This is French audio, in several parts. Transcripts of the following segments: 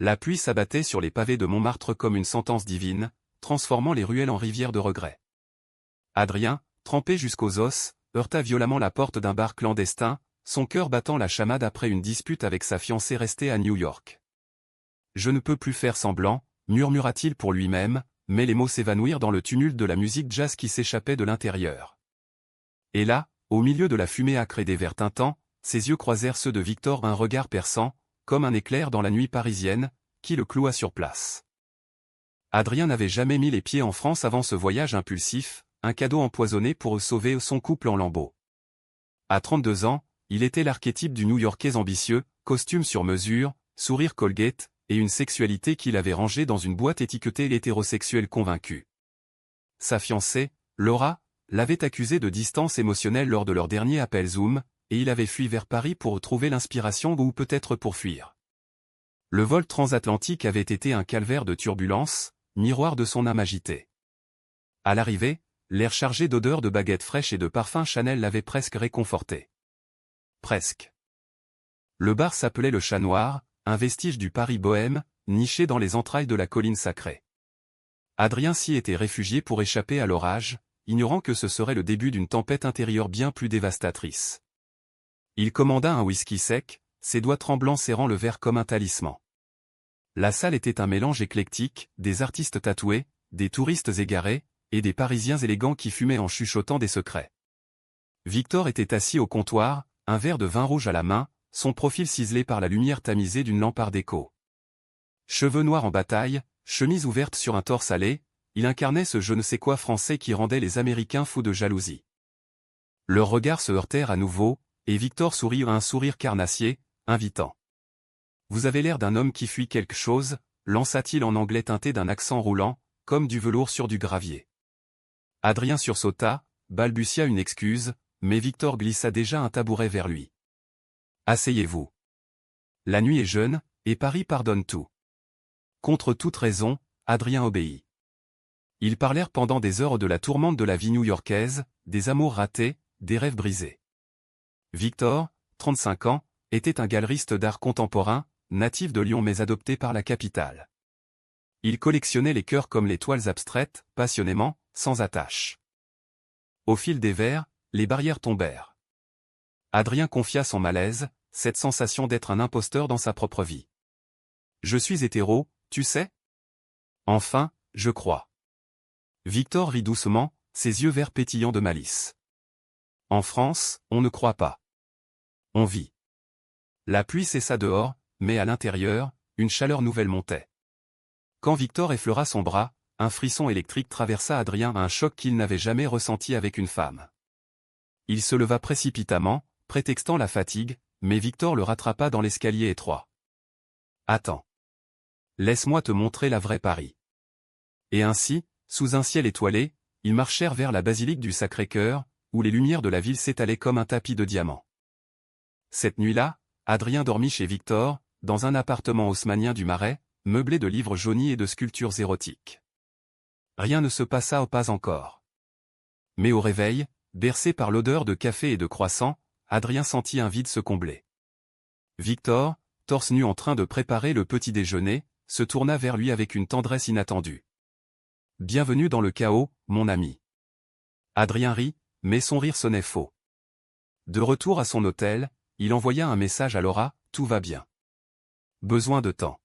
La pluie s'abattait sur les pavés de Montmartre comme une sentence divine, transformant les ruelles en rivières de regrets. Adrien, trempé jusqu'aux os, heurta violemment la porte d'un bar clandestin, son cœur battant la chamade après une dispute avec sa fiancée restée à New York. « Je ne peux plus faire semblant », murmura-t-il pour lui-même, mais les mots s'évanouirent dans le tumulte de la musique jazz qui s'échappait de l'intérieur. Et là, au milieu de la fumée âcre et des verres tintants, ses yeux croisèrent ceux de Victor, un regard perçant, comme un éclair dans la nuit parisienne, qui le cloua sur place. Adrien n'avait jamais mis les pieds en France avant ce voyage impulsif, un cadeau empoisonné pour sauver son couple en lambeaux. À 32 ans, il était l'archétype du New-Yorkais ambitieux, costume sur mesure, sourire Colgate, et une sexualité qu'il avait rangée dans une boîte étiquetée l'hétérosexuel convaincu. Sa fiancée, Laura, l'avait accusé de distance émotionnelle lors de leur dernier appel Zoom, et il avait fui vers Paris pour trouver l'inspiration ou peut-être pour fuir. Le vol transatlantique avait été un calvaire de turbulences, miroir de son âme agitée. À l'arrivée, l'air chargé d'odeurs de baguettes fraîches et de parfums Chanel l'avait presque réconforté. Presque. Le bar s'appelait le Chat Noir, un vestige du Paris bohème, niché dans les entrailles de la colline sacrée. Adrien s'y était réfugié pour échapper à l'orage, ignorant que ce serait le début d'une tempête intérieure bien plus dévastatrice. Il commanda un whisky sec, ses doigts tremblants serrant le verre comme un talisman. La salle était un mélange éclectique, des artistes tatoués, des touristes égarés, et des Parisiens élégants qui fumaient en chuchotant des secrets. Victor était assis au comptoir, un verre de vin rouge à la main, son profil ciselé par la lumière tamisée d'une lampe art déco. Cheveux noirs en bataille, chemise ouverte sur un torse allé, il incarnait ce je ne sais quoi français qui rendait les Américains fous de jalousie. Leurs regards se heurtèrent à nouveau, et Victor sourit un sourire carnassier, invitant. « Vous avez l'air d'un homme qui fuit quelque chose », lança-t-il en anglais teinté d'un accent roulant, comme du velours sur du gravier. Adrien sursauta, balbutia une excuse, mais Victor glissa déjà un tabouret vers lui. « Asseyez-vous. La nuit est jeune, et Paris pardonne tout. » Contre toute raison, Adrien obéit. Ils parlèrent pendant des heures de la tourmente de la vie new-yorkaise, des amours ratés, des rêves brisés. Victor, 35 ans, était un galeriste d'art contemporain, natif de Lyon mais adopté par la capitale. Il collectionnait les cœurs comme les toiles abstraites, passionnément, sans attache. Au fil des verres, les barrières tombèrent. Adrien confia son malaise, cette sensation d'être un imposteur dans sa propre vie. « Je suis hétéro, tu sais ? » ?»« Enfin, je crois. » Victor rit doucement, ses yeux verts pétillants de malice. « En France, on ne croit pas. On vit. » La pluie cessa dehors, mais à l'intérieur, une chaleur nouvelle montait. Quand Victor effleura son bras, un frisson électrique traversa Adrien à un choc qu'il n'avait jamais ressenti avec une femme. Il se leva précipitamment, prétextant la fatigue, mais Victor le rattrapa dans l'escalier étroit. « Attends. Laisse-moi te montrer la vraie Paris. » Et ainsi, sous un ciel étoilé, ils marchèrent vers la basilique du Sacré-Cœur, où les lumières de la ville s'étalaient comme un tapis de diamants. Cette nuit-là, Adrien dormit chez Victor, dans un appartement haussmannien du Marais, meublé de livres jaunis et de sculptures érotiques. Rien ne se passa pas encore. Mais au réveil, bercé par l'odeur de café et de croissant, Adrien sentit un vide se combler. Victor, torse nu en train de préparer le petit déjeuner, se tourna vers lui avec une tendresse inattendue. « Bienvenue dans le chaos, mon ami. » Adrien rit, mais son rire sonnait faux. De retour à son hôtel, il envoya un message à Laura, « Tout va bien. Besoin de temps. »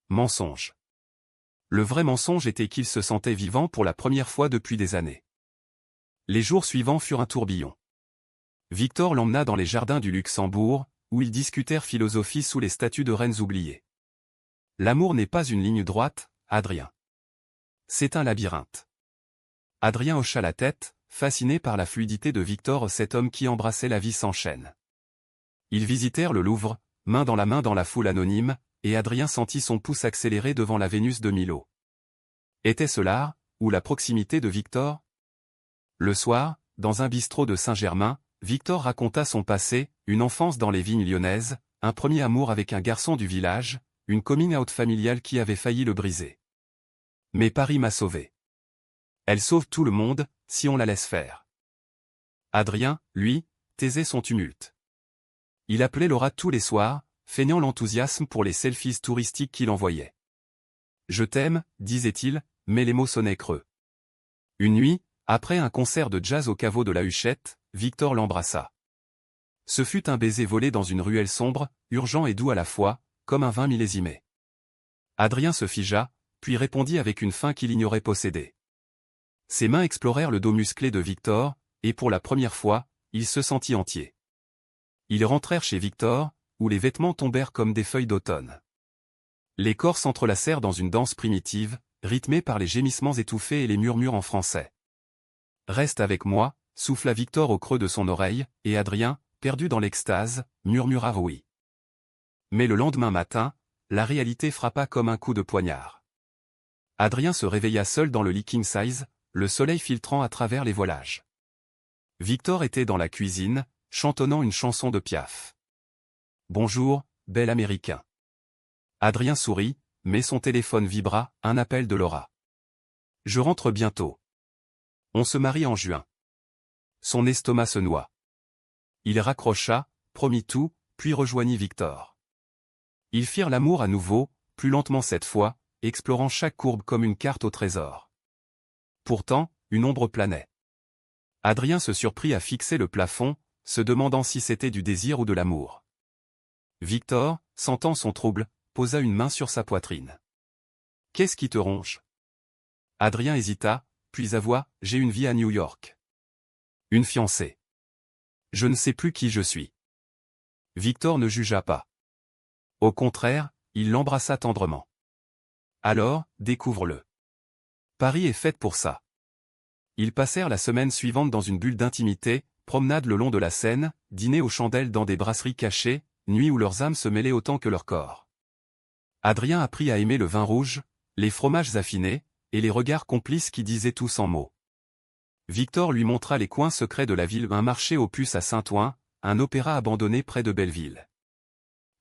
Mensonge. Le vrai mensonge était qu'il se sentait vivant pour la première fois depuis des années. Les jours suivants furent un tourbillon. Victor l'emmena dans les jardins du Luxembourg, où ils discutèrent philosophie sous les statues de reines oubliées. L'amour n'est pas une ligne droite, Adrien. C'est un labyrinthe. Adrien hocha la tête, fasciné par la fluidité de Victor, cet homme qui embrassait la vie sans chaîne. Ils visitèrent le Louvre, main dans la foule anonyme, et Adrien sentit son pouce accélérer devant la Vénus de Milo. Était-ce l'art, ou la proximité de Victor? Le soir, dans un bistrot de Saint-Germain, Victor raconta son passé, une enfance dans les vignes lyonnaises, un premier amour avec un garçon du village, une coming-out familiale qui avait failli le briser. Mais Paris m'a sauvé. Elle sauve tout le monde, si on la laisse faire. Adrien, lui, taisait son tumulte. Il appelait Laura tous les soirs, feignant l'enthousiasme pour les selfies touristiques qu'il envoyait. « Je t'aime », disait-il, mais les mots sonnaient creux. Une nuit, après un concert de jazz au caveau de la Huchette, Victor l'embrassa. Ce fut un baiser volé dans une ruelle sombre, urgent et doux à la fois, comme un vin millésimé. Adrien se figea, puis répondit avec une faim qu'il ignorait posséder. Ses mains explorèrent le dos musclé de Victor, et pour la première fois, il se sentit entier. Ils rentrèrent chez Victor, où les vêtements tombèrent comme des feuilles d'automne. Les corps s'entrelacèrent dans une danse primitive, rythmée par les gémissements étouffés et les murmures en français. « Reste avec moi », souffla Victor au creux de son oreille, et Adrien, perdu dans l'extase, murmura oui. Mais le lendemain matin, la réalité frappa comme un coup de poignard. Adrien se réveilla seul dans le lit king size, le soleil filtrant à travers les voilages. Victor était dans la cuisine, chantonnant une chanson de Piaf. « Bonjour, bel Américain. » Adrien sourit, mais son téléphone vibra, un appel de Laura. « Je rentre bientôt. On se marie en juin. » Son estomac se noua. Il raccrocha, promit tout, puis rejoignit Victor. Ils firent l'amour à nouveau, plus lentement cette fois, explorant chaque courbe comme une carte au trésor. Pourtant, une ombre planait. Adrien se surprit à fixer le plafond, se demandant si c'était du désir ou de l'amour. Victor, sentant son trouble, posa une main sur sa poitrine. « Qu'est-ce qui te ronge ?» Adrien hésita, puis avoua, « J'ai une vie à New York. Une fiancée. Je ne sais plus qui je suis. » Victor ne jugea pas. Au contraire, il l'embrassa tendrement. « Alors, découvre-le. Paris est faite pour ça. » Ils passèrent la semaine suivante dans une bulle d'intimité, promenade le long de la Seine, dîner aux chandelles dans des brasseries cachées, nuit où leurs âmes se mêlaient autant que leur corps. Adrien apprit à aimer le vin rouge, les fromages affinés, et les regards complices qui disaient tout sans mots. Victor lui montra les coins secrets de la ville, un marché aux puces à Saint-Ouen, un opéra abandonné près de Belleville.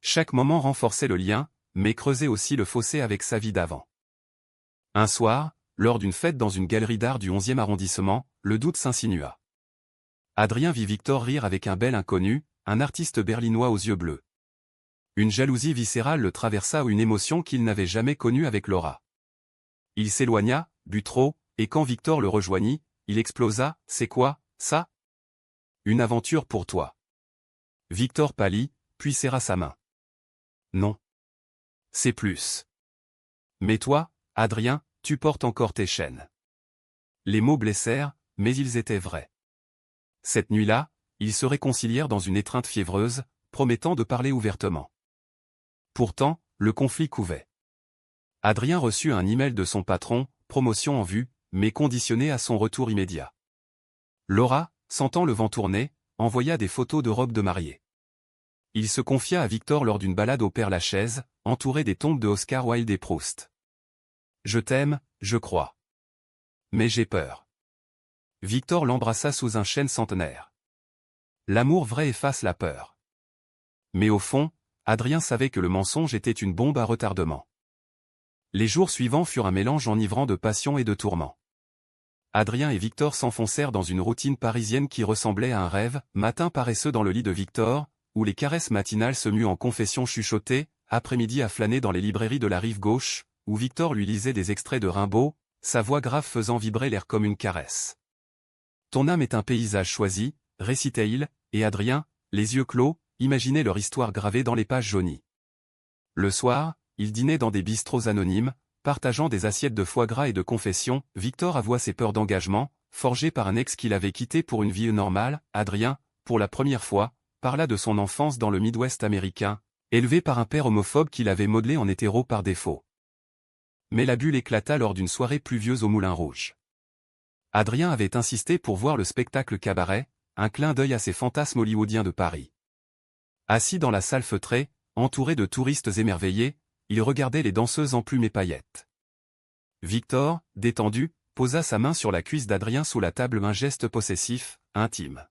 Chaque moment renforçait le lien, mais creusait aussi le fossé avec sa vie d'avant. Un soir, lors d'une fête dans une galerie d'art du 11e arrondissement, le doute s'insinua. Adrien vit Victor rire avec un bel inconnu, un artiste berlinois aux yeux bleus. Une jalousie viscérale le traversa ou une émotion qu'il n'avait jamais connue avec Laura. Il s'éloigna, but trop, et quand Victor le rejoignit, il explosa, « C'est quoi, ça ? Une aventure pour toi. » Victor pâlit, puis serra sa main. « Non. C'est plus. Mais toi, Adrien, tu portes encore tes chaînes. » Les mots blessèrent, mais ils étaient vrais. Cette nuit-là, ils se réconcilièrent dans une étreinte fiévreuse, promettant de parler ouvertement. Pourtant, le conflit couvait. Adrien reçut un email de son patron, promotion en vue, mais conditionnée à son retour immédiat. Laura, sentant le vent tourner, envoya des photos de robes de mariée. Il se confia à Victor lors d'une balade au Père-Lachaise, entouré des tombes de Oscar Wilde et Proust. « Je t'aime, je crois. Mais j'ai peur. » Victor l'embrassa sous un chêne centenaire. L'amour vrai efface la peur. Mais au fond, Adrien savait que le mensonge était une bombe à retardement. Les jours suivants furent un mélange enivrant de passion et de tourment. Adrien et Victor s'enfoncèrent dans une routine parisienne qui ressemblait à un rêve, matin paresseux dans le lit de Victor, où les caresses matinales se muent en confessions chuchotées, après-midi à flâner dans les librairies de la rive gauche, où Victor lui lisait des extraits de Rimbaud, sa voix grave faisant vibrer l'air comme une caresse. « Ton âme est un paysage choisi », récitait-il, et Adrien, les yeux clos, imaginait leur histoire gravée dans les pages jaunies. Le soir, ils dînaient dans des bistrots anonymes, partageant des assiettes de foie gras et de confessions. Victor avoua ses peurs d'engagement, forgées par un ex qu'il avait quitté pour une vie normale. Adrien, pour la première fois, parla de son enfance dans le Midwest américain, élevé par un père homophobe qu'il avait modelé en hétéro par défaut. Mais la bulle éclata lors d'une soirée pluvieuse au Moulin Rouge. Adrien avait insisté pour voir le spectacle Cabaret, un clin d'œil à ses fantasmes hollywoodiens de Paris. Assis dans la salle feutrée, entouré de touristes émerveillés, il regardait les danseuses en plumes et paillettes. Victor, détendu, posa sa main sur la cuisse d'Adrien sous la table, un geste possessif, intime.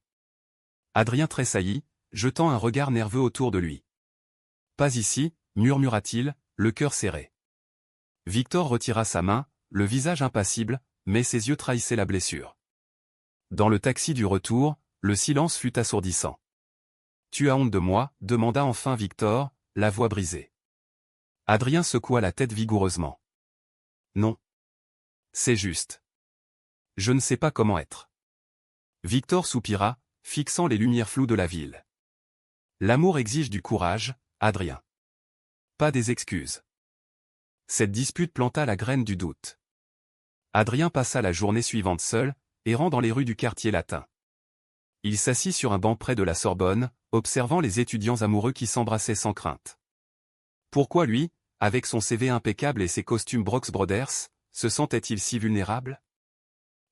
Adrien tressaillit, jetant un regard nerveux autour de lui. « Pas ici », murmura-t-il, le cœur serré. Victor retira sa main, le visage impassible, mais ses yeux trahissaient la blessure. Dans le taxi du retour, le silence fut assourdissant. « Tu as honte de moi ?» demanda enfin Victor, la voix brisée. Adrien secoua la tête vigoureusement. Non. C'est juste. Je ne sais pas comment être. Victor soupira, fixant les lumières floues de la ville. L'amour exige du courage, Adrien. Pas des excuses. Cette dispute planta la graine du doute. Adrien passa la journée suivante seul, errant dans les rues du quartier latin. Il s'assit sur un banc près de la Sorbonne, observant les étudiants amoureux qui s'embrassaient sans crainte. Pourquoi lui, avec son CV impeccable et ses costumes Brooks Brothers, se sentait-il si vulnérable?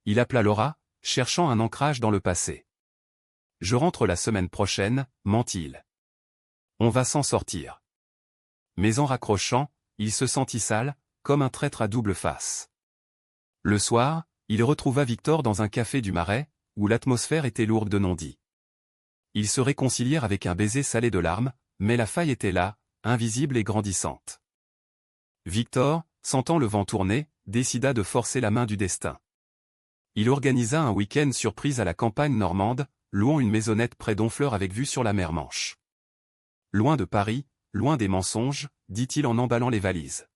Il appela Laura, cherchant un ancrage dans le passé. « Je rentre la semaine prochaine », ment-il. « On va s'en sortir. » Mais en raccrochant, il se sentit sale, comme un traître à double face. Le soir, il retrouva Victor dans un café du Marais, où l'atmosphère était lourde de non-dits. Ils se réconcilièrent avec un baiser salé de larmes, mais la faille était là, invisible et grandissante. Victor, sentant le vent tourner, décida de forcer la main du destin. Il organisa un week-end surprise à la campagne normande, louant une maisonnette près d'Honfleur avec vue sur la mer Manche. Loin de Paris, loin des mensonges, dit-il en emballant les valises.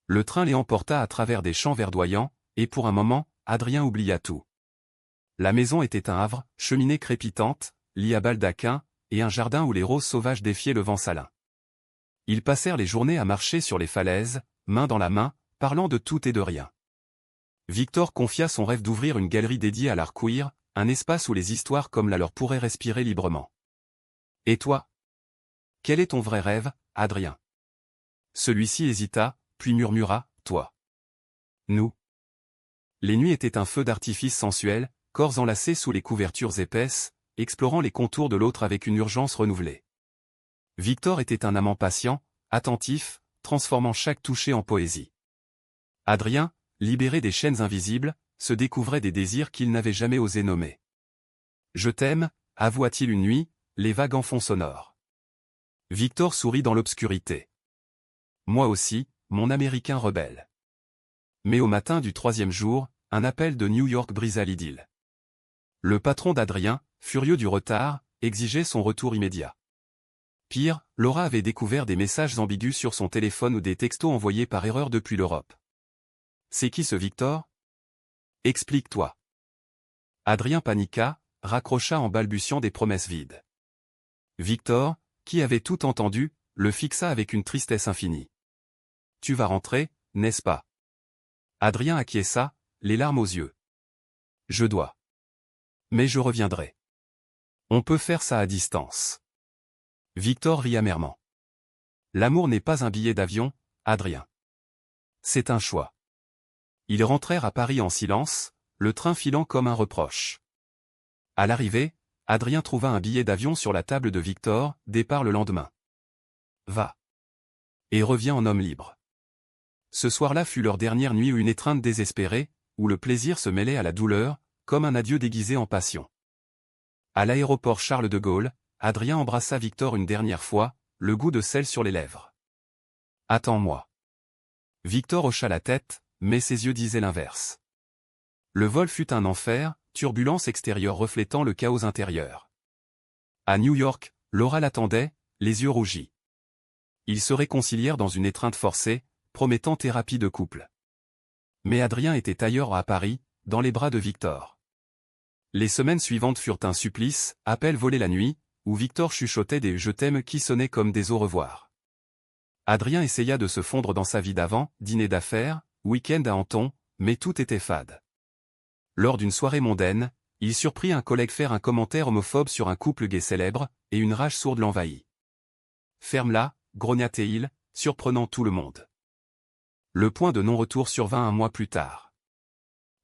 Le train les emporta à travers des champs verdoyants, et pour un moment, Adrien oublia tout. La maison était un havre, cheminée crépitante, lit à baldaquin, et un jardin où les roses sauvages défiaient le vent salin. Ils passèrent les journées à marcher sur les falaises, main dans la main, parlant de tout et de rien. Victor confia son rêve d'ouvrir une galerie dédiée à l'art queer, un espace où les histoires comme la leur pourraient respirer librement. « Et toi? Quel est ton vrai rêve, Adrien ?» Celui-ci hésita, puis murmura, « Toi. » Nous. Les nuits étaient un feu d'artifice sensuel, corps enlacés sous les couvertures épaisses, explorant les contours de l'autre avec une urgence renouvelée. Victor était un amant patient, attentif, transformant chaque toucher en poésie. Adrien, libéré des chaînes invisibles, se découvrait des désirs qu'il n'avait jamais osé nommer. « Je t'aime », avoua-t-il une nuit, les vagues en fond sonore. Victor sourit dans l'obscurité. « Moi aussi, mon Américain rebelle. » Mais au matin du troisième jour, un appel de New York brisa l'idylle. Le patron d'Adrien, furieux du retard, exigeait son retour immédiat. Pire, Laura avait découvert des messages ambigus sur son téléphone ou des textos envoyés par erreur depuis l'Europe. « C'est qui ce Victor? Explique-toi. » Adrien paniqua, raccrocha en balbutiant des promesses vides. Victor, qui avait tout entendu, le fixa avec une tristesse infinie. « Tu vas rentrer, n'est-ce pas? » Adrien acquiesça, les larmes aux yeux. « Je dois. Mais je reviendrai. On peut faire ça à distance. » Victor rit amèrement. « L'amour n'est pas un billet d'avion, Adrien. C'est un choix. » Ils rentrèrent à Paris en silence, le train filant comme un reproche. À l'arrivée, Adrien trouva un billet d'avion sur la table de Victor, départ le lendemain. « Va. Et reviens en homme libre. » Ce soir-là fut leur dernière nuit une étreinte désespérée, où le plaisir se mêlait à la douleur, comme un adieu déguisé en passion. À l'aéroport Charles de Gaulle, Adrien embrassa Victor une dernière fois, le goût de sel sur les lèvres. « Attends-moi. » Victor hocha la tête, mais ses yeux disaient l'inverse. Le vol fut un enfer, turbulence extérieure reflétant le chaos intérieur. À New York, Laura l'attendait, les yeux rougis. Ils se réconcilièrent dans une étreinte forcée, promettant thérapie de couple. Mais Adrien était ailleurs à Paris, dans les bras de Victor. Les semaines suivantes furent un supplice, appels volés la nuit, où Victor chuchotait des « je t'aime » qui sonnaient comme des au revoir. Adrien essaya de se fondre dans sa vie d'avant, dîner d'affaires, week-end à Anton, mais tout était fade. Lors d'une soirée mondaine, il surprit un collègue faire un commentaire homophobe sur un couple gay célèbre, et une rage sourde l'envahit. « Ferme-la », grogna-t-il, surprenant tout le monde. Le point de non-retour survint un mois plus tard.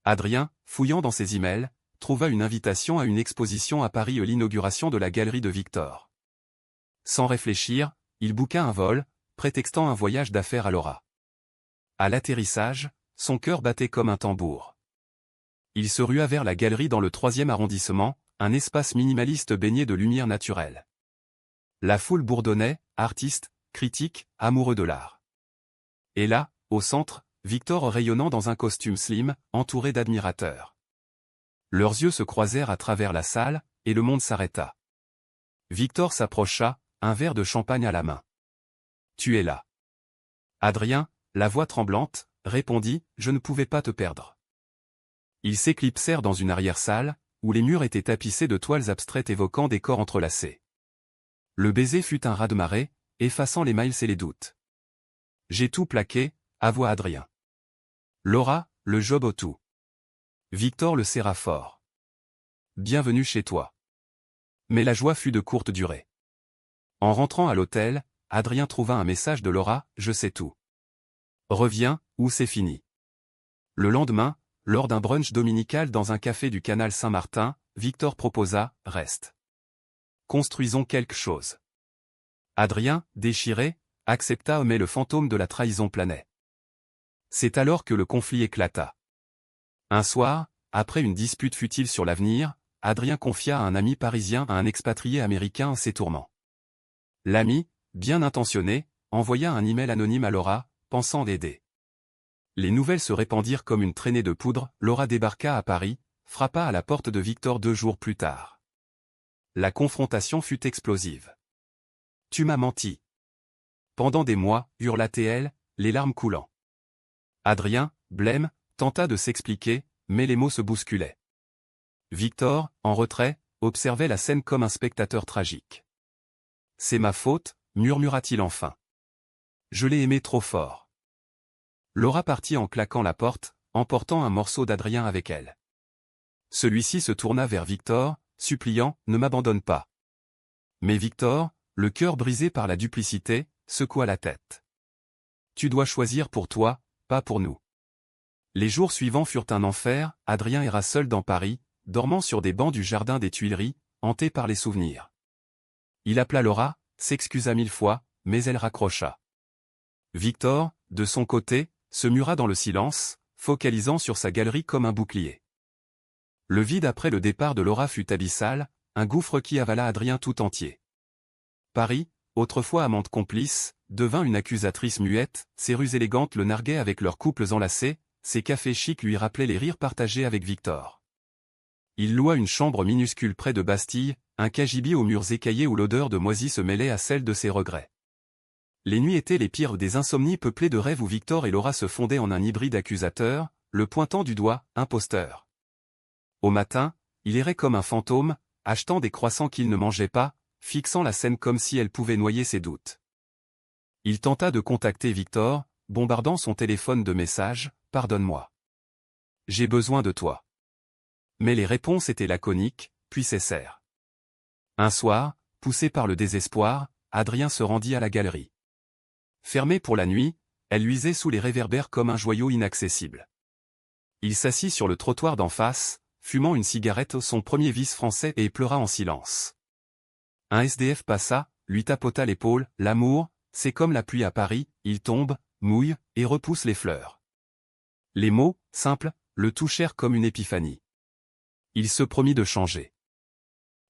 Adrien, fouillant dans ses emails, trouva une invitation à une exposition à Paris et l'inauguration de la galerie de Victor. Sans réfléchir, il booka un vol, prétextant un voyage d'affaires à Laura. À l'atterrissage, son cœur battait comme un tambour. Il se rua vers la galerie dans le 3e arrondissement, un espace minimaliste baigné de lumière naturelle. La foule bourdonnait, artistes, critiques, amoureux de l'art. Et là, au centre, Victor rayonnant dans un costume slim, entouré d'admirateurs. Leurs yeux se croisèrent à travers la salle, et le monde s'arrêta. Victor s'approcha, un verre de champagne à la main. Tu es là. Adrien, la voix tremblante, répondit, je ne pouvais pas te perdre. Ils s'éclipsèrent dans une arrière-salle, où les murs étaient tapissés de toiles abstraites évoquant des corps entrelacés. Le baiser fut un raz-de-marée, effaçant les miles et les doutes. J'ai tout plaqué, avoua Adrien. Laura, le job au tout. Victor le serra fort. Bienvenue chez toi. Mais la joie fut de courte durée. En rentrant à l'hôtel, Adrien trouva un message de Laura, je sais tout. Reviens, ou c'est fini. Le lendemain, lors d'un brunch dominical dans un café du canal Saint-Martin, Victor proposa, reste. Construisons quelque chose. Adrien, déchiré, accepta mais le fantôme de la trahison planait. C'est alors que le conflit éclata. Un soir, après une dispute futile sur l'avenir, Adrien confia à un ami parisien à un expatrié américain ses tourments. L'ami, bien intentionné, envoya un email anonyme à Laura, pensant l'aider. Les nouvelles se répandirent comme une traînée de poudre, Laura débarqua à Paris, frappa à la porte de Victor 2 jours plus tard. La confrontation fut explosive. Tu m'as menti. Pendant des mois, hurla-t-elle, les larmes coulant. Adrien, blême, tenta de s'expliquer, mais les mots se bousculaient. Victor, en retrait, observait la scène comme un spectateur tragique. C'est ma faute, murmura-t-il enfin. Je l'ai aimé trop fort. Laura partit en claquant la porte, emportant un morceau d'Adrien avec elle. Celui-ci se tourna vers Victor, suppliant, ne m'abandonne pas. Mais Victor, le cœur brisé par la duplicité, secoua la tête. Tu dois choisir pour toi, pas pour nous. Les jours suivants furent un enfer, Adrien erra seul dans Paris, dormant sur des bancs du jardin des Tuileries, hanté par les souvenirs. Il appela Laura, s'excusa 1000 fois, mais elle raccrocha. Victor, de son côté, se mura dans le silence, focalisant sur sa galerie comme un bouclier. Le vide après le départ de Laura fut abyssal, un gouffre qui avala Adrien tout entier. Paris, autrefois amante complice, devint une accusatrice muette, ses rues élégantes le narguaient avec leurs couples enlacés, ses cafés chics lui rappelaient les rires partagés avec Victor. Il loua une chambre minuscule près de Bastille, un cagibi aux murs écaillés où l'odeur de moisi se mêlait à celle de ses regrets. Les nuits étaient les pires des insomnies peuplées de rêves où Victor et Laura se fondaient en un hybride accusateur, le pointant du doigt, imposteur. Au matin, il errait comme un fantôme, achetant des croissants qu'il ne mangeait pas, fixant la scène comme si elle pouvait noyer ses doutes. Il tenta de contacter Victor, bombardant son téléphone de messages, « Pardonne-moi. J'ai besoin de toi. » Mais les réponses étaient laconiques, puis cessèrent. Un soir, poussé par le désespoir, Adrien se rendit à la galerie. Fermée pour la nuit, elle luisait sous les réverbères comme un joyau inaccessible. Il s'assit sur le trottoir d'en face, fumant une cigarette, son premier vice français, et pleura en silence. Un SDF passa, lui tapota l'épaule, « L'amour, c'est comme la pluie à Paris, il tombe, mouille, et repousse les fleurs. » Les mots, simples, le touchèrent comme une épiphanie. Il se promit de changer.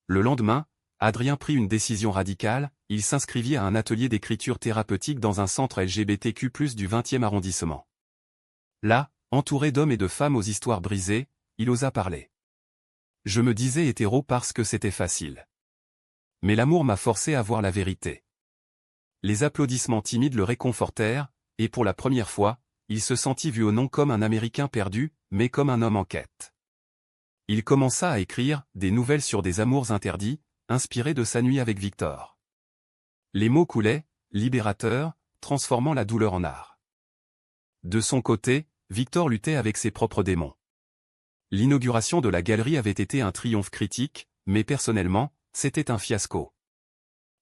Le lendemain, Adrien prit une décision radicale, il s'inscrivit à un atelier d'écriture thérapeutique dans un centre LGBTQ+, du 20e arrondissement. Là, entouré d'hommes et de femmes aux histoires brisées, il osa parler. Je me disais hétéro parce que c'était facile. Mais l'amour m'a forcé à voir la vérité. Les applaudissements timides le réconfortèrent, et pour la première fois, il se sentit vu non comme un Américain perdu, mais comme un homme en quête. Il commença à écrire des nouvelles sur des amours interdits, inspirés de sa nuit avec Victor. Les mots coulaient, libérateurs, transformant la douleur en art. De son côté, Victor luttait avec ses propres démons. L'inauguration de la galerie avait été un triomphe critique, mais personnellement, c'était un fiasco.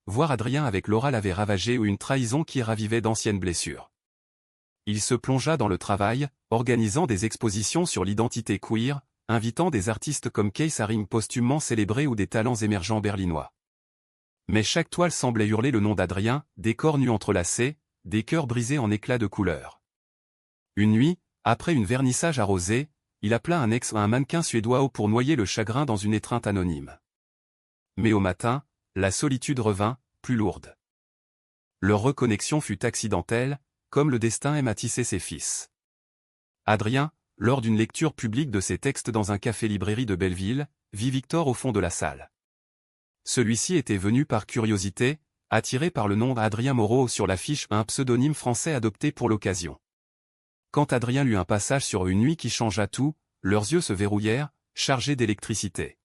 Voir Adrien avec Laura l'avait ravagé ou une trahison qui ravivait d'anciennes blessures. Il se plongea dans le travail, organisant des expositions sur l'identité queer, invitant des artistes comme Keith Haring posthumement célébrés ou des talents émergents berlinois. Mais chaque toile semblait hurler le nom d'Adrien, des corps nus entrelacés, des cœurs brisés en éclats de couleurs. Une nuit, après une vernissage arrosé, il appela un mannequin suédois pour noyer le chagrin dans une étreinte anonyme. Mais au matin, la solitude revint, plus lourde. Leur reconnexion fut accidentelle, comme le destin aime à tisser ses fils. Adrien, lors d'une lecture publique de ses textes dans un café-librairie de Belleville, vit Victor au fond de la salle. Celui-ci était venu par curiosité, attiré par le nom Adrien Moreau sur l'affiche, un pseudonyme français adopté pour l'occasion. Quand Adrien lut un passage sur une nuit qui changea tout, leurs yeux se verrouillèrent, chargés d'électricité.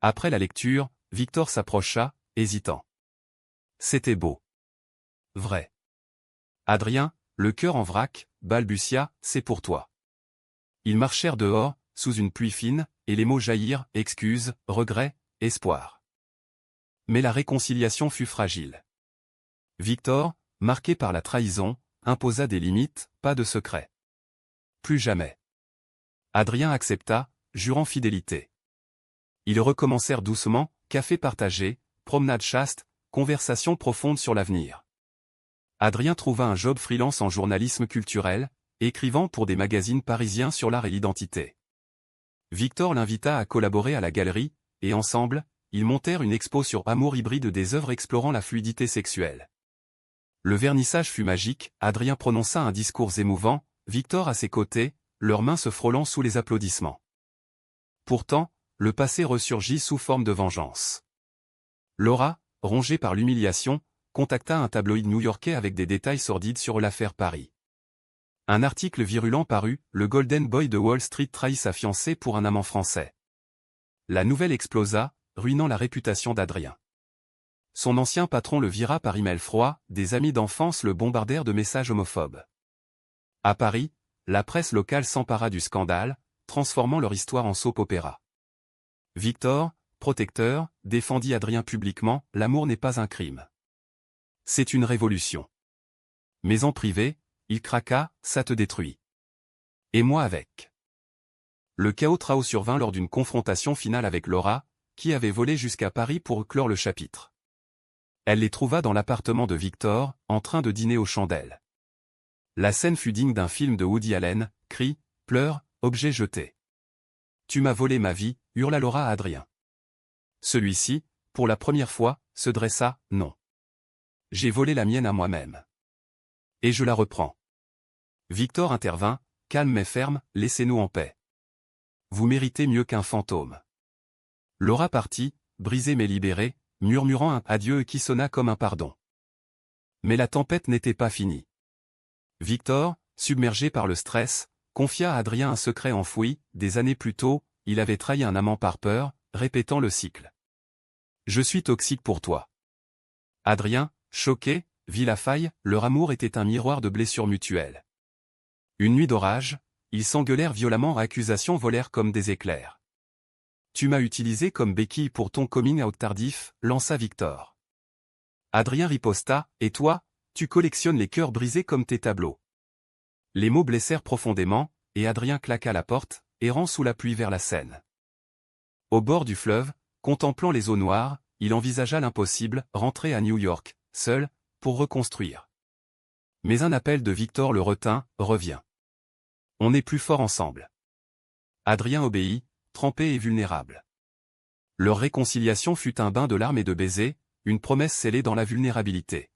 Après la lecture, Victor s'approcha, hésitant. C'était beau. Vrai. Adrien, le cœur en vrac, balbutia, c'est pour toi. Ils marchèrent dehors, sous une pluie fine, et les mots jaillirent, excuse, regret, espoir. Mais la réconciliation fut fragile. Victor, marqué par la trahison, imposa des limites, pas de secret. Plus jamais. Adrien accepta, jurant fidélité. Ils recommencèrent doucement, café partagé, promenade chaste, conversation profonde sur l'avenir. Adrien trouva un job freelance en journalisme culturel, écrivant pour des magazines parisiens sur l'art et l'identité. Victor l'invita à collaborer à la galerie, et ensemble, ils montèrent une expo sur amour hybride, des œuvres explorant la fluidité sexuelle. Le vernissage fut magique, Adrien prononça un discours émouvant, Victor à ses côtés, leurs mains se frôlant sous les applaudissements. Pourtant, le passé ressurgit sous forme de vengeance. Laura, rongée par l'humiliation, contacta un tabloïd new-yorkais avec des détails sordides sur l'affaire Paris. Un article virulent parut, le Golden Boy de Wall Street trahit sa fiancée pour un amant français. La nouvelle explosa, ruinant la réputation d'Adrien. Son ancien patron le vira par email froid, des amis d'enfance le bombardèrent de messages homophobes. À Paris, la presse locale s'empara du scandale, transformant leur histoire en soap-opéra. Victor, protecteur, défendit Adrien publiquement, l'amour n'est pas un crime. C'est une révolution. Mais en privé, il craqua, ça te détruit. Et moi avec. Le chaos survint lors d'une confrontation finale avec Laura, qui avait volé jusqu'à Paris pour clore le chapitre. Elle les trouva dans l'appartement de Victor, en train de dîner aux chandelles. La scène fut digne d'un film de Woody Allen, cris, pleurs, objets jetés. Tu m'as volé ma vie, hurla Laura à Adrien. Celui-ci, pour la première fois, se dressa, non. J'ai volé la mienne à moi-même. Et je la reprends. Victor intervint, calme mais ferme, laissez-nous en paix. Vous méritez mieux qu'un fantôme. Laura partit, brisée mais libérée, murmurant un adieu qui sonna comme un pardon. Mais la tempête n'était pas finie. Victor, submergé par le stress, confia à Adrien un secret enfoui, des années plus tôt, il avait trahi un amant par peur, répétant le cycle. Je suis toxique pour toi. Adrien, choqué, vit la faille, leur amour était un miroir de blessures mutuelles. Une nuit d'orage, ils s'engueulèrent violemment, accusations volèrent comme des éclairs. Tu m'as utilisé comme béquille pour ton coming out tardif, lança Victor. Adrien riposta, et toi, tu collectionnes les cœurs brisés comme tes tableaux. Les mots blessèrent profondément, et Adrien claqua la porte, errant sous la pluie vers la Seine. Au bord du fleuve, contemplant les eaux noires, il envisagea l'impossible, rentrer à New York, seul, pour reconstruire. Mais un appel de Victor le retint, reviens. On est plus fort ensemble. Adrien obéit, trempé et vulnérable. Leur réconciliation fut un bain de larmes et de baisers, une promesse scellée dans la vulnérabilité.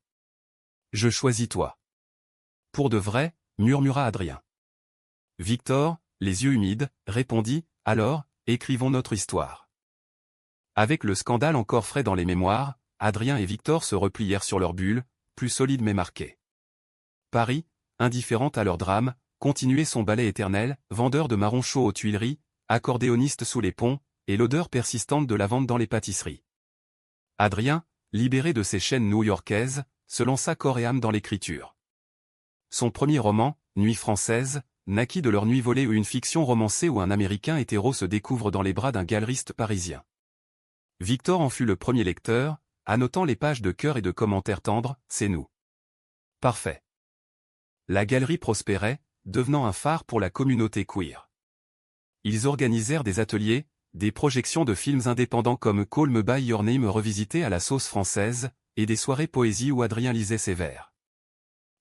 Je choisis toi. Pour de vrai, murmura Adrien. Victor, les yeux humides, répondit, alors, écrivons notre histoire. Avec le scandale encore frais dans les mémoires, Adrien et Victor se replièrent sur leur bulle, plus solide mais marquée. Paris, indifférente à leur drame, continuait son ballet éternel, vendeur de marrons chauds aux Tuileries, accordéoniste sous les ponts, et l'odeur persistante de lavande dans les pâtisseries. Adrien, libéré de ses chaînes new-yorkaises, se lança corps et âme dans l'écriture. Son premier roman, Nuit française, naquit de leur nuit volée, une fiction romancée où un Américain hétéro se découvre dans les bras d'un galeriste parisien. Victor en fut le premier lecteur, annotant les pages de cœur et de commentaires tendres, c'est nous. Parfait. La galerie prospérait, devenant un phare pour la communauté queer. Ils organisèrent des ateliers, des projections de films indépendants comme Call Me By Your Name revisité à la sauce française, et des soirées poésie où Adrien lisait ses vers.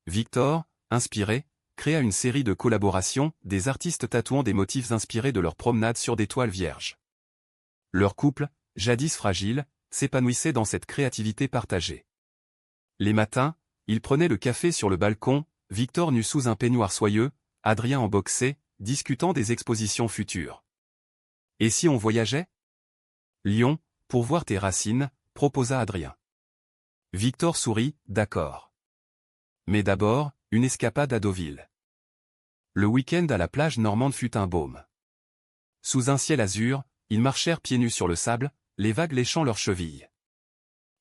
Victor, inspiré, créa une série de collaborations, des artistes tatouant des motifs inspirés de leurs promenades sur des toiles vierges. Leur couple, jadis fragile, s'épanouissait dans cette créativité partagée. Les matins, ils prenaient le café sur le balcon, Victor nu sous un peignoir soyeux, Adrien en boxé, discutant des expositions futures. Et si on voyageait ? Lyon, pour voir tes racines, proposa Adrien. Victor sourit, d'accord. Mais d'abord, une escapade à Deauville. Le week-end à la plage normande fut un baume. Sous un ciel azur, ils marchèrent pieds nus sur le sable, les vagues léchant leurs chevilles.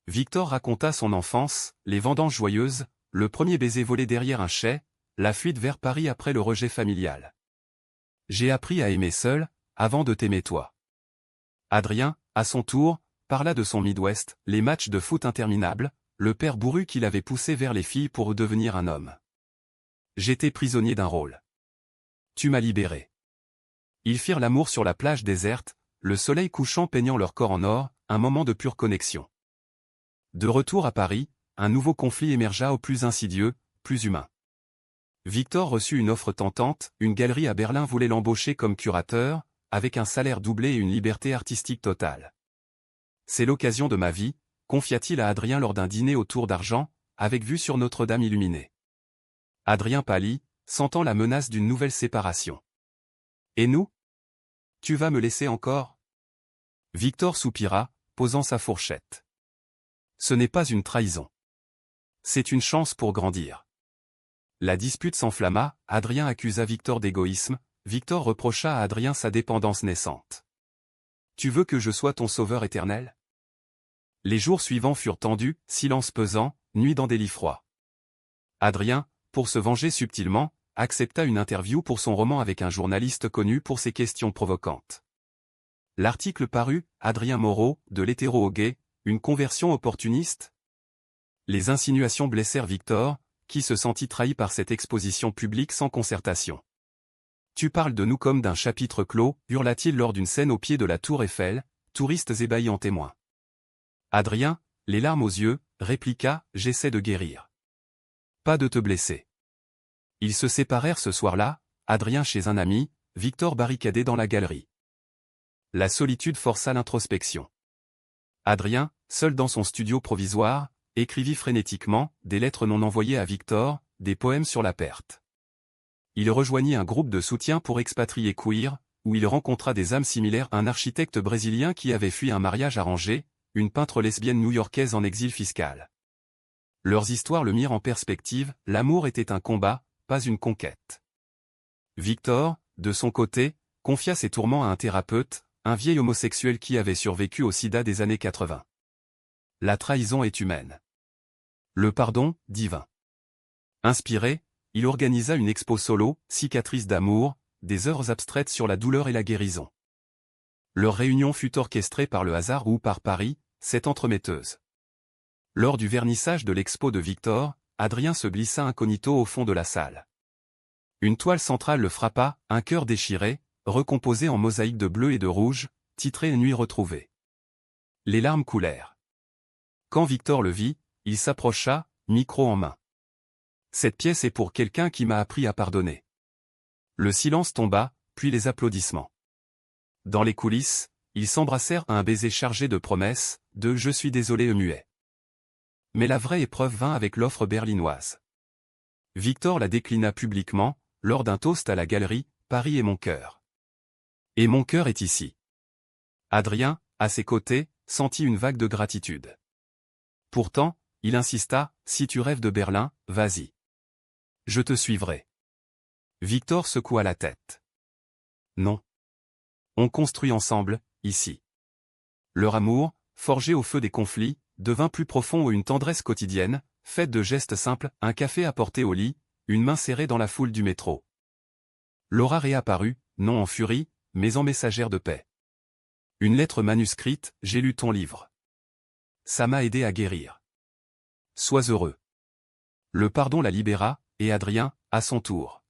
Victor raconta son enfance, les vendanges joyeuses, le premier baiser volé derrière un chai, la fuite vers Paris après le rejet familial. J'ai appris à aimer seul, avant de t'aimer toi. Adrien, à son tour, parla de son Midwest, les matchs de foot interminables, le père bourru qui l'avait poussé vers les filles pour devenir un homme. J'étais prisonnier d'un rôle. Tu m'as libéré. Ils firent l'amour sur la plage déserte, le soleil couchant peignant leur corps en or, un moment de pure connexion. De retour à Paris, un nouveau conflit émergea au plus insidieux, plus humain. Victor reçut une offre tentante, une galerie à Berlin voulait l'embaucher comme curateur, avec un salaire doublé et une liberté artistique totale. C'est l'occasion de ma vie, confia-t-il à Adrien lors d'un dîner autour d'argent, avec vue sur Notre-Dame illuminée. Adrien pâlit, sentant la menace d'une nouvelle séparation. Et nous? Tu vas me laisser encore? Victor soupira, posant sa fourchette. Ce n'est pas une trahison. C'est une chance pour grandir. La dispute s'enflamma, Adrien accusa Victor d'égoïsme, Victor reprocha à Adrien sa dépendance naissante. Tu veux que je sois ton sauveur éternel? Les jours suivants furent tendus, silence pesant, nuit dans des lits froids. Adrien, pour se venger subtilement, accepta une interview pour son roman avec un journaliste connu pour ses questions provocantes. L'article parut, Adrien Moreau, de l'hétéro au gay, une conversion opportuniste? Les insinuations blessèrent Victor, qui se sentit trahi par cette exposition publique sans concertation. Tu parles de nous comme d'un chapitre clos, hurla-t-il lors d'une scène au pied de la tour Eiffel, touristes ébahis en témoin. Adrien, les larmes aux yeux, répliqua, j'essaie de guérir. Pas de te blesser. Ils se séparèrent ce soir-là, Adrien chez un ami, Victor barricadé dans la galerie. La solitude força l'introspection. Adrien, seul dans son studio provisoire, écrivit frénétiquement, des lettres non envoyées à Victor, des poèmes sur la perte. Il rejoignit un groupe de soutien pour expatriés queer, où il rencontra des âmes similaires, un architecte brésilien qui avait fui un mariage arrangé, une peintre lesbienne new-yorkaise en exil fiscal. Leurs histoires le mirent en perspective, l'amour était un combat, pas une conquête. Victor, de son côté, confia ses tourments à un thérapeute, un vieil homosexuel qui avait survécu au sida des années 80. La trahison est humaine. Le pardon, divin. Inspiré, il organisa une expo solo, Cicatrices d'amour, des œuvres abstraites sur la douleur et la guérison. Leur réunion fut orchestrée par le hasard ou par Paris, cette entremetteuse. Lors du vernissage de l'expo de Victor, Adrien se glissa incognito au fond de la salle. Une toile centrale le frappa, un cœur déchiré, recomposé en mosaïque de bleu et de rouge, titré Nuit retrouvée. Les larmes coulèrent. Quand Victor le vit, il s'approcha, micro en main. Cette pièce est pour quelqu'un qui m'a appris à pardonner. Le silence tomba, puis les applaudissements. Dans les coulisses, ils s'embrassèrent à un baiser chargé de promesses, de « je suis désolé » muet. Mais la vraie épreuve vint avec l'offre berlinoise. Victor la déclina publiquement, lors d'un toast à la galerie, Paris est mon cœur. Et mon cœur est ici. Adrien, à ses côtés, sentit une vague de gratitude. Pourtant, il insista, si tu rêves de Berlin, vas-y. Je te suivrai. Victor secoua la tête. Non. On construit ensemble, ici. Leur amour, forgé au feu des conflits, devint plus profond où une tendresse quotidienne, faite de gestes simples, un café apporté au lit, une main serrée dans la foule du métro. Laura réapparut, non en furie, mais en messagère de paix. Une lettre manuscrite, j'ai lu ton livre. Ça m'a aidé à guérir. Sois heureux. Le pardon la libéra, et Adrien, à son tour.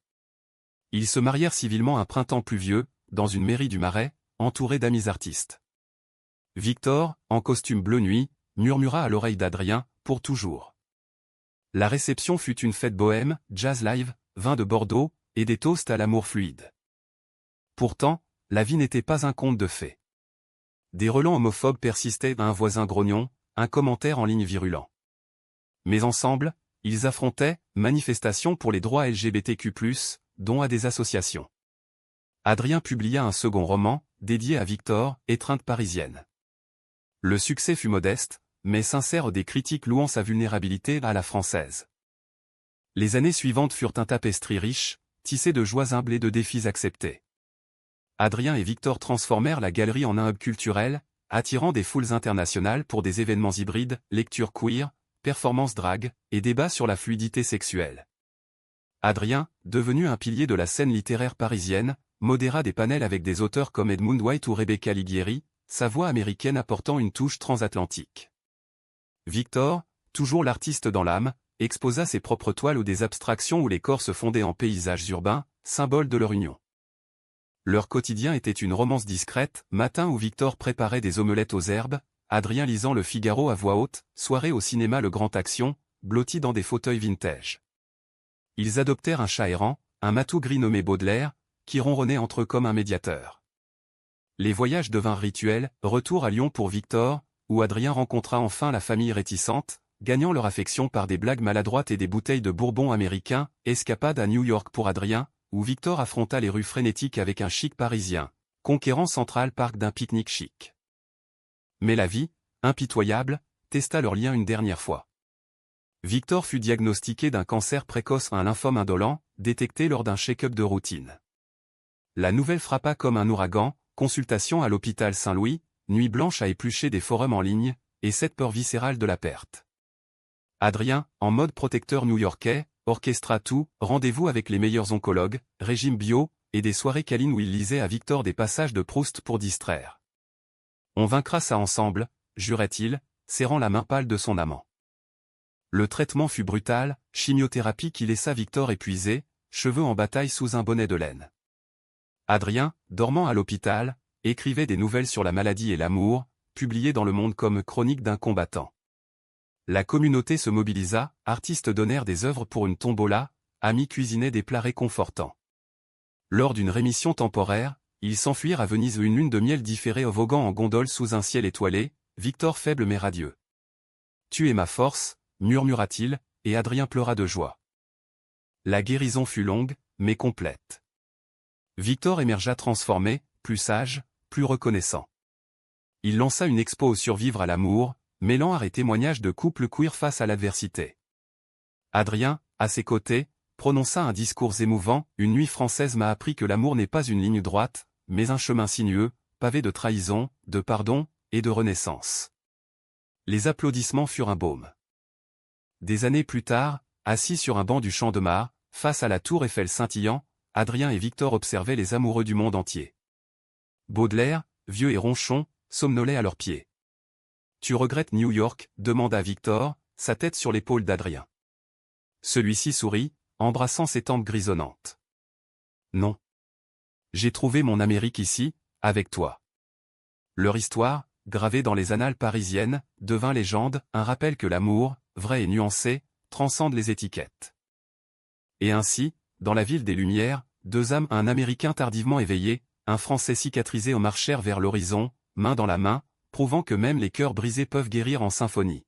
Ils se marièrent civilement un printemps pluvieux, dans une mairie du Marais, entouré d'amis artistes. Victor, en costume bleu nuit, murmura à l'oreille d'Adrien, pour toujours. La réception fut une fête bohème, jazz live, vin de Bordeaux, et des toasts à l'amour fluide. Pourtant, la vie n'était pas un conte de fées. Des relents homophobes persistaient, un voisin grognon, un commentaire en ligne virulent. Mais ensemble, ils affrontaient, manifestations pour les droits LGBTQ+, dont à des associations. Adrien publia un second roman, dédié à Victor, Étreinte parisienne. Le succès fut modeste, mais sincères des critiques louant sa vulnérabilité à la française. Les années suivantes furent un tapestry riche, tissé de joies humbles et de défis acceptés. Adrien et Victor transformèrent la galerie en un hub culturel, attirant des foules internationales pour des événements hybrides, lectures queer, performances drag, et débats sur la fluidité sexuelle. Adrien, devenu un pilier de la scène littéraire parisienne, modéra des panels avec des auteurs comme Edmund White ou Rebecca Alighieri, sa voix américaine apportant une touche transatlantique. Victor, toujours l'artiste dans l'âme, exposa ses propres toiles ou des abstractions où les corps se fondaient en paysages urbains, symbole de leur union. Leur quotidien était une romance discrète, matin où Victor préparait des omelettes aux herbes, Adrien lisant Le Figaro à voix haute, soirée au cinéma Le Grand Action, blotti dans des fauteuils vintage. Ils adoptèrent un chat errant, un matou gris nommé Baudelaire, qui ronronnait entre eux comme un médiateur. Les voyages devinrent rituels, retour à Lyon pour Victor, où Adrien rencontra enfin la famille réticente, gagnant leur affection par des blagues maladroites et des bouteilles de bourbon américain, escapade à New York pour Adrien, où Victor affronta les rues frénétiques avec un chic parisien, conquérant Central Park d'un pique-nique chic. Mais la vie, impitoyable, testa leur lien une dernière fois. Victor fut diagnostiqué d'un cancer précoce, un lymphome indolent, détecté lors d'un check-up de routine. La nouvelle frappa comme un ouragan, consultation à l'hôpital Saint-Louis, nuit blanche à éplucher des forums en ligne, et cette peur viscérale de la perte. Adrien, en mode protecteur new-yorkais, orchestra tout, rendez-vous avec les meilleurs oncologues, régime bio, et des soirées câlines où il lisait à Victor des passages de Proust pour distraire. On vaincra ça ensemble, jurait-il, serrant la main pâle de son amant. Le traitement fut brutal, chimiothérapie qui laissa Victor épuisé, cheveux en bataille sous un bonnet de laine. Adrien, dormant à l'hôpital, écrivait des nouvelles sur la maladie et l'amour, publiées dans Le Monde comme chronique d'un combattant. La communauté se mobilisa, artistes donnèrent des œuvres pour une tombola, amis cuisinaient des plats réconfortants. Lors d'une rémission temporaire, ils s'enfuirent à Venise où une lune de miel différait voguant en gondole sous un ciel étoilé, Victor faible mais radieux. « Tu es ma force », murmura-t-il, et Adrien pleura de joie. La guérison fut longue, mais complète. Victor émergea transformé, plus sage, plus reconnaissant. Il lança une expo au survivre à l'amour, mêlant art et témoignages de couples queer face à l'adversité. Adrien, à ses côtés, prononça un discours émouvant. Une nuit française m'a appris que l'amour n'est pas une ligne droite, mais un chemin sinueux, pavé de trahison, de pardon, et de renaissance. Les applaudissements furent un baume. Des années plus tard, assis sur un banc du Champ de Mars, face à la tour Eiffel scintillant, Adrien et Victor observaient les amoureux du monde entier. Baudelaire, vieux et ronchon, somnolait à leurs pieds. « Tu regrettes New York ?» demanda Victor, sa tête sur l'épaule d'Adrien. Celui-ci sourit, embrassant ses tempes grisonnantes. « Non. J'ai trouvé mon Amérique ici, avec toi. » Leur histoire, gravée dans les annales parisiennes, devint légende, un rappel que l'amour, vrai et nuancé, transcende les étiquettes. Et ainsi, dans la ville des Lumières, deux âmes, un Américain tardivement éveillé, un Français cicatrisé, marchèrent vers l'horizon, main dans la main, prouvant que même les cœurs brisés peuvent guérir en symphonie.